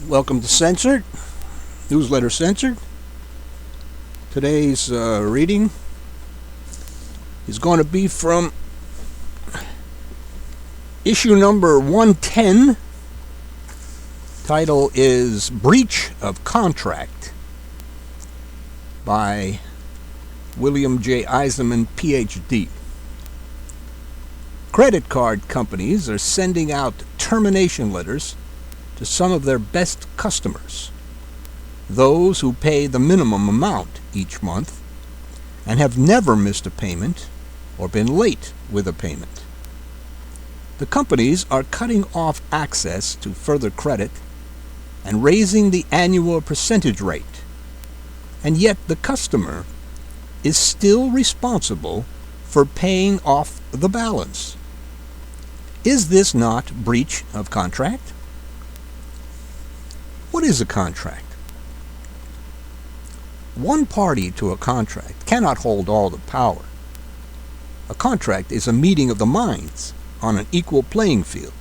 Welcome to Censored, Newsletter Censored. Today's reading is going to be from issue number 110. Title is Breach of Contract by William J. Eisenman, Ph.D. Credit card companies are sending out termination letters to some of their best customers, those who pay the minimum amount each month and have never missed a payment or been late with a payment. The companies are cutting off access to further credit and raising the annual percentage rate, and yet the customer is still responsible for paying off the balance. Is this not breach of contract? What is a contract? One party to a contract cannot hold all the power. A contract is a meeting of the minds on an equal playing field.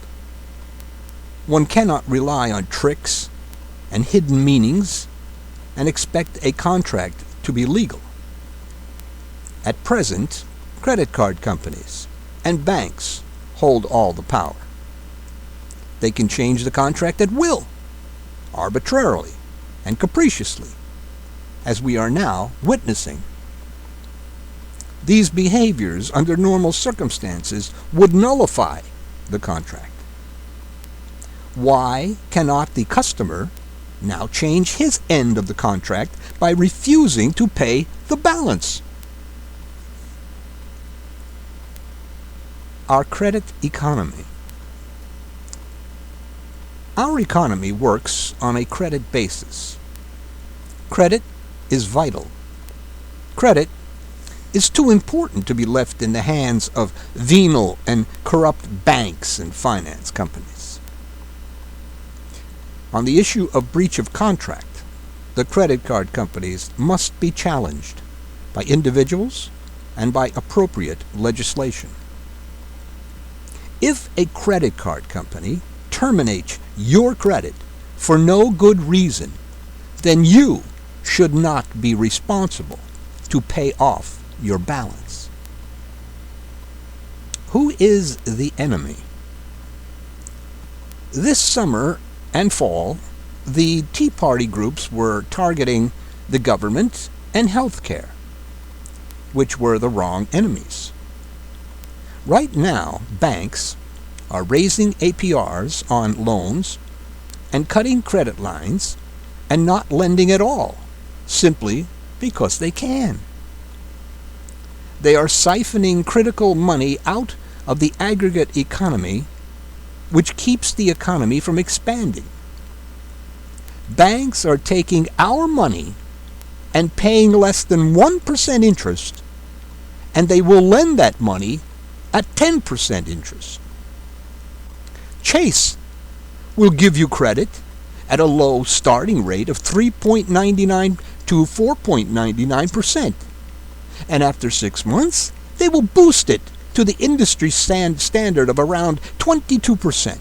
One cannot rely on tricks and hidden meanings and expect a contract to be legal. At present, credit card companies and banks hold all the power. They can change the contract at will, arbitrarily and capriciously, as we are now witnessing. These behaviors under normal circumstances would nullify the contract. Why cannot the customer now change his end of the contract by refusing to pay the balance? Our credit economy. Our economy works on a credit basis. Credit is vital. Credit is too important to be left in the hands of venal and corrupt banks and finance companies. On the issue of breach of contract, the credit card companies must be challenged by individuals and by appropriate legislation. If a credit card company terminates your credit for no good reason, then you should not be responsible to pay off your balance. Who is the enemy? This summer and fall, the Tea Party groups were targeting the government and healthcare, which were the wrong enemies. Right now, banks are raising APRs on loans and cutting credit lines and not lending at all, simply because they can. They are siphoning critical money out of the aggregate economy, which keeps the economy from expanding. Banks are taking our money and paying less than 1% interest, and they will lend that money at 10% interest. Chase will give you credit at a low starting rate of 3.99 to 4.99%. And after 6 months, they will boost it to the industry standard of around 22%.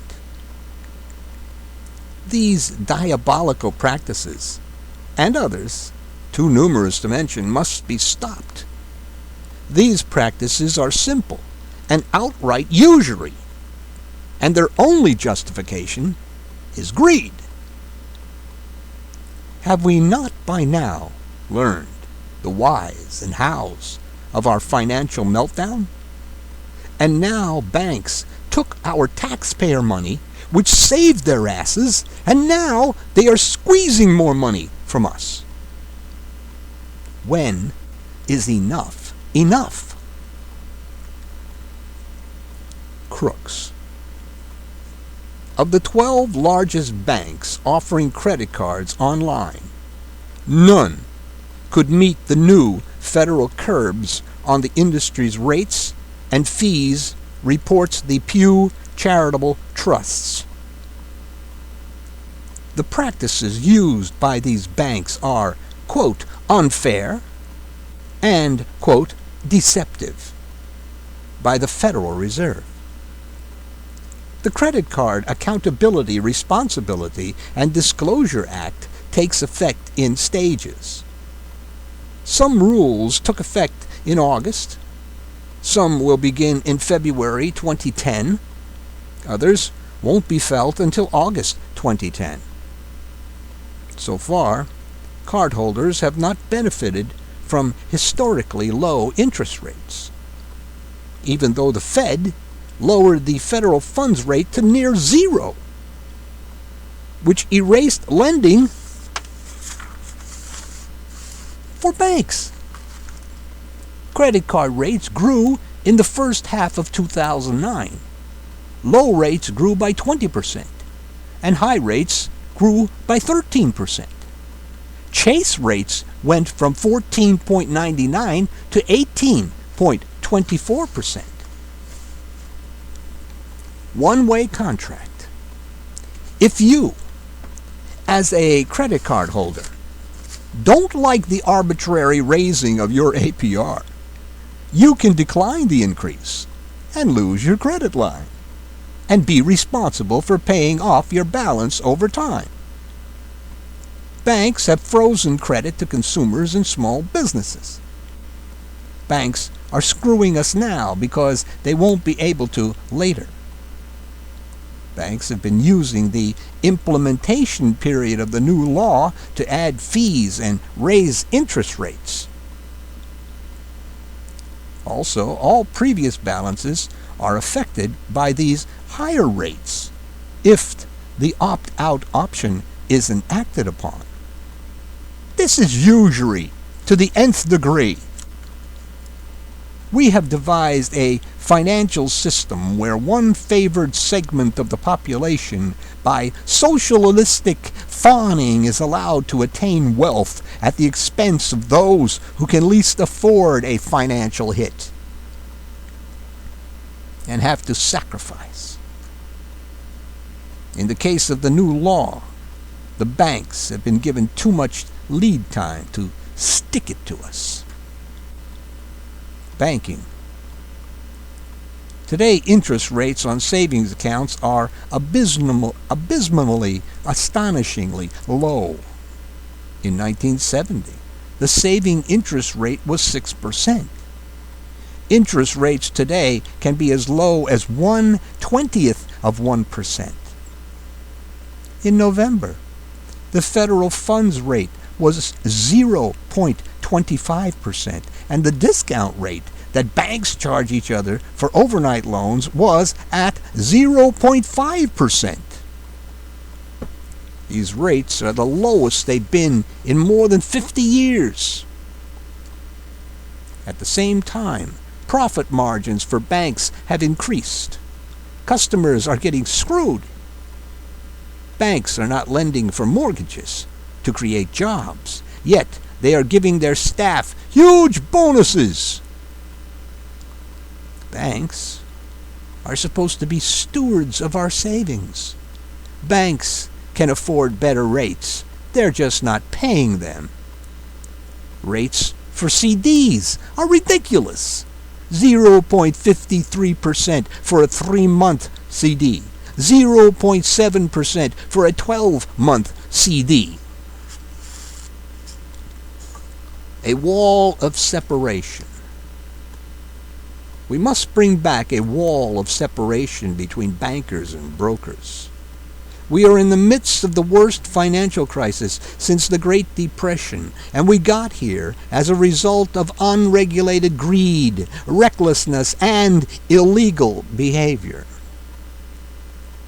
These diabolical practices, and others, too numerous to mention, must be stopped. These practices are simple and outright usury, and their only justification is greed. Have we not by now learned the whys and hows of our financial meltdown? And now banks took our taxpayer money, which saved their asses, and now they are squeezing more money from us. When is enough enough? Crooks. Of the 12 largest banks offering credit cards online, none could meet the new federal curbs on the industry's rates and fees, reports the Pew Charitable Trusts. The practices used by these banks are, quote, unfair and, quote, deceptive by the Federal Reserve. The Credit Card Accountability, Responsibility, and Disclosure Act takes effect in stages. Some rules took effect in August. Some will begin in February 2010. Others won't be felt until August 2010. So far, cardholders have not benefited from historically low interest rates, even though the Fed lowered the federal funds rate to near zero, which erased lending for banks. Credit card rates grew in the first half of 2009. Low rates grew by 20%, and high rates grew by 13%. Chase rates went from 14.99 to 18.24%. One-way contract. If you, as a credit card holder, don't like the arbitrary raising of your APR, you can decline the increase and lose your credit line and be responsible for paying off your balance over time. Banks have frozen credit to consumers and small businesses. Banks are screwing us now because they won't be able to later. Banks have been using the implementation period of the new law to add fees and raise interest rates. Also, all previous balances are affected by these higher rates if the opt-out option isn't acted upon. This is usury to the nth degree. We have devised a financial system where one favored segment of the population, by socialistic fawning, is allowed to attain wealth at the expense of those who can least afford a financial hit and have to sacrifice. In the case of the new law, the banks have been given too much lead time to stick it to us. Banking. Today, interest rates on savings accounts are abysmally, astonishingly low. In 1970, the saving interest rate was 6%. Interest rates today can be as low as 1/20th of 1%. In November, the federal funds rate was 0.25%, and the discount rate that banks charge each other for overnight loans was at 0.5%. These rates are the lowest they've been in more than 50 years. At the same time, profit margins for banks have increased. Customers are getting screwed. Banks are not lending for mortgages to create jobs, yet they are giving their staff huge bonuses. Banks are supposed to be stewards of our savings. Banks can afford better rates. They're just not paying them. Rates for CDs are ridiculous. 0.53% for a 3-month CD. 0.7% for a 12-month CD. A wall of separation. We must bring back a wall of separation between bankers and brokers. We are in the midst of the worst financial crisis since the Great Depression, and we got here as a result of unregulated greed, recklessness, and illegal behavior.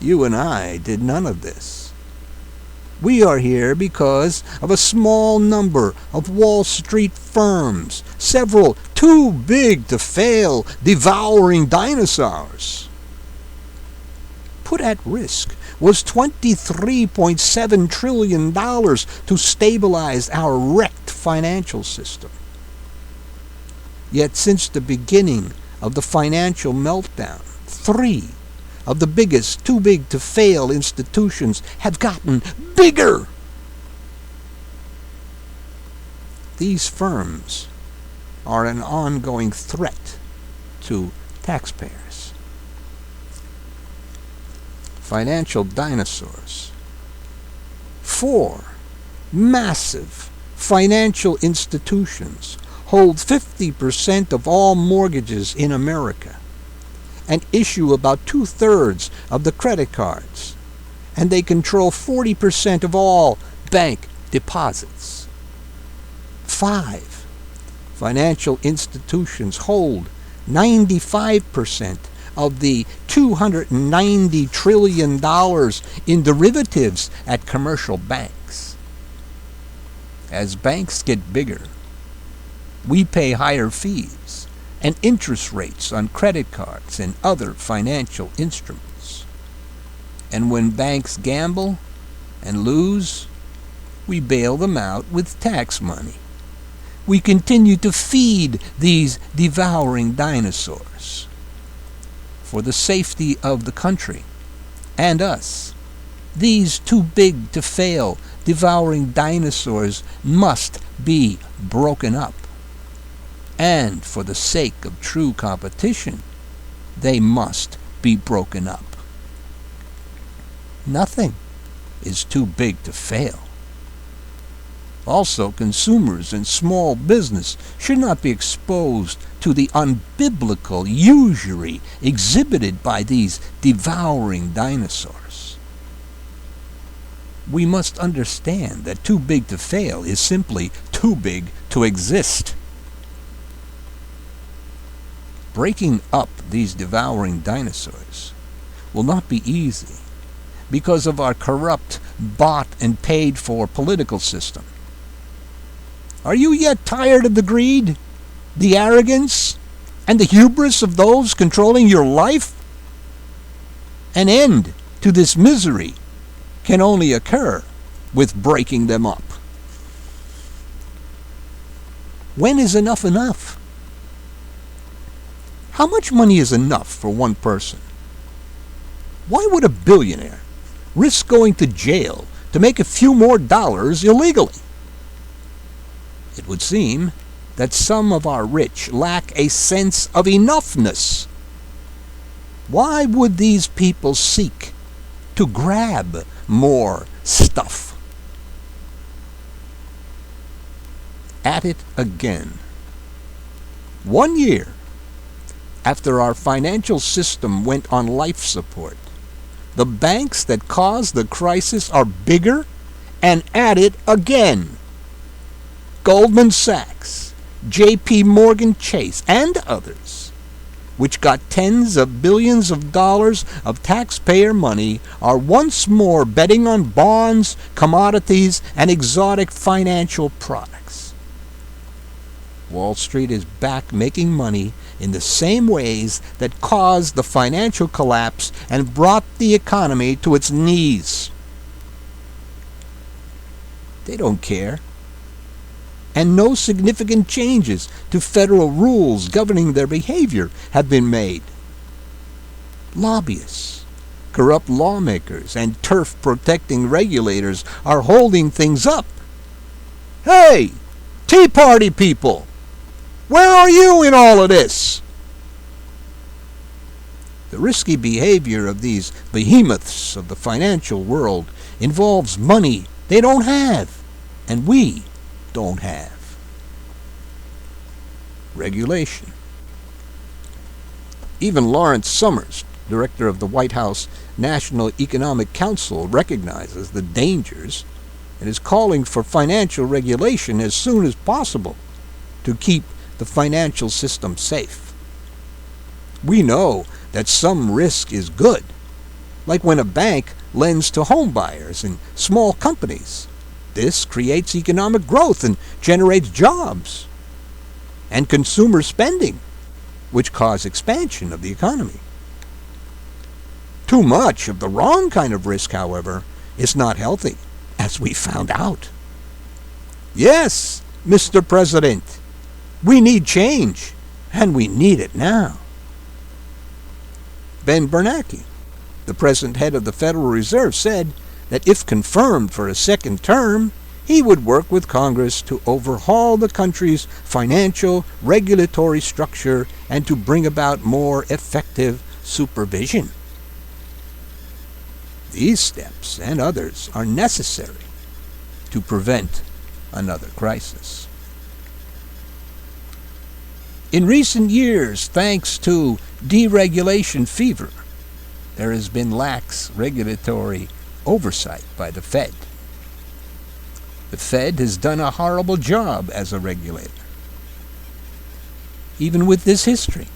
You and I did none of this. We are here because of a small number of Wall Street firms, several too big to fail, devouring dinosaurs. Put at risk was $23.7 trillion to stabilize our wrecked financial system. Yet since the beginning of the financial meltdown, 3 of the biggest too big to fail institutions have gotten bigger. These firms are an ongoing threat to taxpayers. financial dinosaurs. 4 massive financial institutions hold 50% of all mortgages in America and issue about 2/3 of the credit cards, and they control 40% of all bank deposits. 5 financial institutions hold 95% of the $290 trillion in derivatives at commercial banks. As banks get bigger, we pay higher fees and interest rates on credit cards and other financial instruments. And when banks gamble and lose, we bail them out with tax money. We continue to feed these devouring dinosaurs. For the safety of the country and us, these too big to fail devouring dinosaurs must be broken up. And for the sake of true competition, they must be broken up. Nothing is too big to fail. Also, consumers and small business should not be exposed to the unbiblical usury exhibited by these devouring dinosaurs. We must understand that too big to fail is simply too big to exist. Breaking up these devouring dinosaurs will not be easy because of our corrupt, bought and paid for political system. Are you yet tired of the greed, the arrogance, and the hubris of those controlling your life? An end to this misery can only occur with breaking them up. When is enough enough? How much money is enough for one person? Why would a billionaire risk going to jail to make a few more dollars illegally? It would seem that some of our rich lack a sense of enoughness. Why would these people seek to grab more stuff? At it again. 1 year after our financial system went on life support, the banks that caused the crisis are bigger and at it again. Goldman Sachs, J.P. Morgan Chase, and others, which got tens of billions of dollars of taxpayer money, are once more betting on bonds, commodities, and exotic financial products. Wall Street is back making money in the same ways that caused the financial collapse and brought the economy to its knees. They don't care. And no significant changes to federal rules governing their behavior have been made. Lobbyists, corrupt lawmakers, and turf-protecting regulators are holding things up. Hey, Tea Party people, where are you in all of this? The risky behavior of these behemoths of the financial world involves money they don't have, and we don't have. Regulation. Even Lawrence Summers, director of the White House National Economic Council, recognizes the dangers and is calling for financial regulation as soon as possible to keep the financial system safe. We know that some risk is good, like when a bank lends to home buyers and small companies. This creates economic growth and generates jobs and consumer spending, which cause expansion of the economy. Too much of the wrong kind of risk, however, is not healthy, as we found out. Yes, Mr. President, we need change, and we need it now. Ben Bernanke, the present head of the Federal Reserve, said that if confirmed for a second term, he would work with Congress to overhaul the country's financial regulatory structure and to bring about more effective supervision. These steps and others are necessary to prevent another crisis. In recent years, thanks to deregulation fever, there has been lax regulatory oversight by the Fed. The Fed has done a horrible job as a regulator. Even with this history,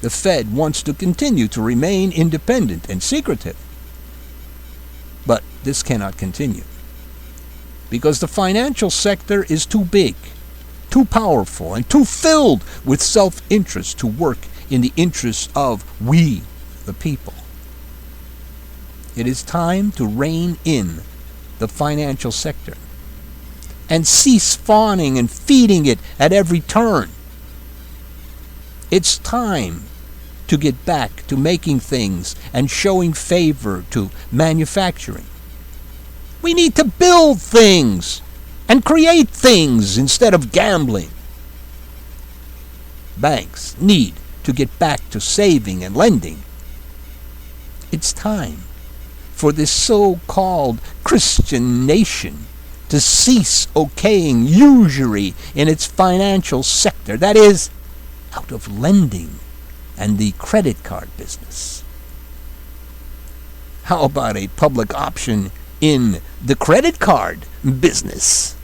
the Fed wants to continue to remain independent and secretive. But this cannot continue, because the financial sector is too big, too powerful, and too filled with self-interest to work in the interests of we, the people. It is time to rein in the financial sector and cease fawning and feeding it at every turn. It's time to get back to making things and showing favor to manufacturing. We need to build things and create things instead of gambling. Banks need to get back to saving and lending. It's time for this so-called Christian nation to cease okaying usury in its financial sector, that is, out of lending and the credit card business. How about a public option in the credit card business?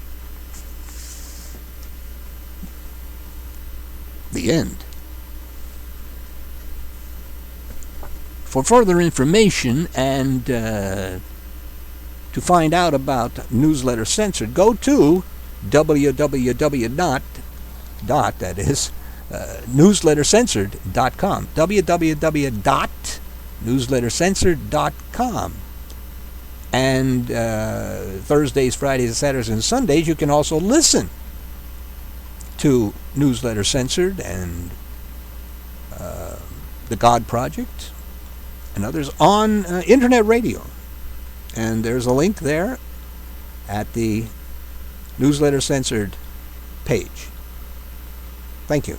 The end. For further information and to find out about Newsletter Censored, go to newslettercensored.com. www.newslettercensored.com. And Thursdays, Fridays, Saturdays, and Sundays, you can also listen to Newsletter Censored and The God Project and others on internet radio. And there's a link there at the Newsletter Censored page. Thank you.